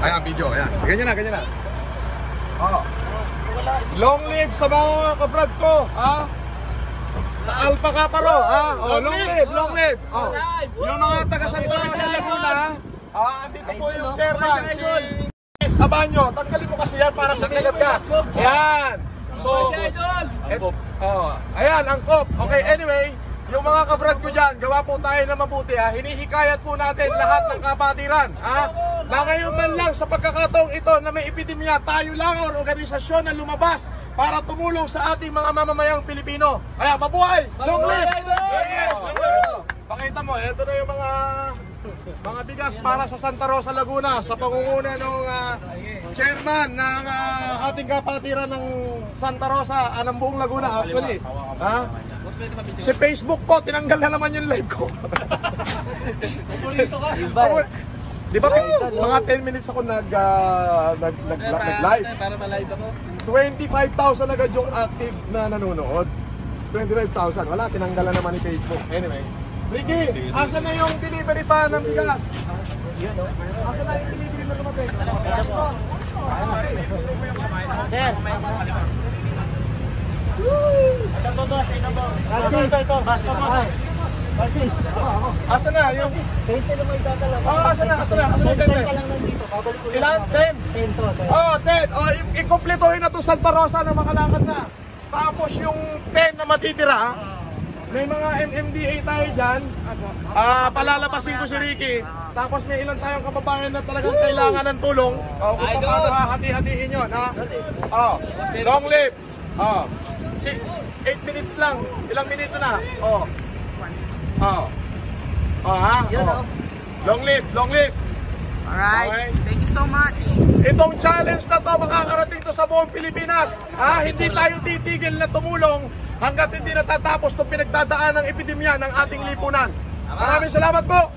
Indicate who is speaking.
Speaker 1: Ayan, video. Ayan. Ganyan na, ganyan na. Oh. Long live sa mga kabrad ko, ha? Sa Alpha Kaparo, ha? Oh, long live, long live. Oh. Yung mga taga Santa Rosa Laguna, andito po yung chairman, si Abanyo. Tanggalin mo kasi yan para sumilat ka. Ayan. So, ayan, ang kop. Okay, anyway, yung mga kabrad ko dyan, gawa po tayo na mabuti, ha? Hinihikayat po natin lahat ng kapatiran, ha? Na ngayon man lang sa pagkakataong ito na may epidemya, tayo lang ang organisasyon na lumabas para tumulong sa ating mga mamamayang Pilipino. Kaya mabuhay! Long live! Yes! Pakita mo, ito na yung mga bigas para sa Santa Rosa Laguna sa pangunguna ng chairman ng ating kapatiran ng Santa Rosa, ng buong Laguna actually. Ha? Si Facebook po, tinanggal na naman yung live ko. Di ba mga 10 minutes ako nag-live?
Speaker 2: Para ma-live ako.
Speaker 1: 25,000 agad yung active na nanonood. 25,000. Wala, tinanggalan naman ni Facebook. Anyway. Ricky, asa na yung delivery pa ng bigas? Asa na yung delivery na dumating? Asa na yung
Speaker 3: 20 na may dadala.
Speaker 1: asa na yung 10? Ilan? 10?
Speaker 3: 10 to.
Speaker 1: 10. I-completohin na to Santa Rosa na makalakad na. Tapos yung 10 na matitira, may mga MMDA tayo dyan. Palalabasin ko si Ricky. Tapos may ilan tayong kababayan na talagang kailangan ng tulong. Kung paano hati-hatiin yun, ha? Long live. 8 minutes lang. Ilang minuto na? Long live, long live.
Speaker 4: Alright, okay. Thank you so much.
Speaker 1: Itong challenge na to, makakarating to sa buong Pilipinas. Hindi tayo titigil na tumulong hanggat hindi natatapos itong pinagdadaan ng epidemya ng ating lipunan. Maraming salamat po.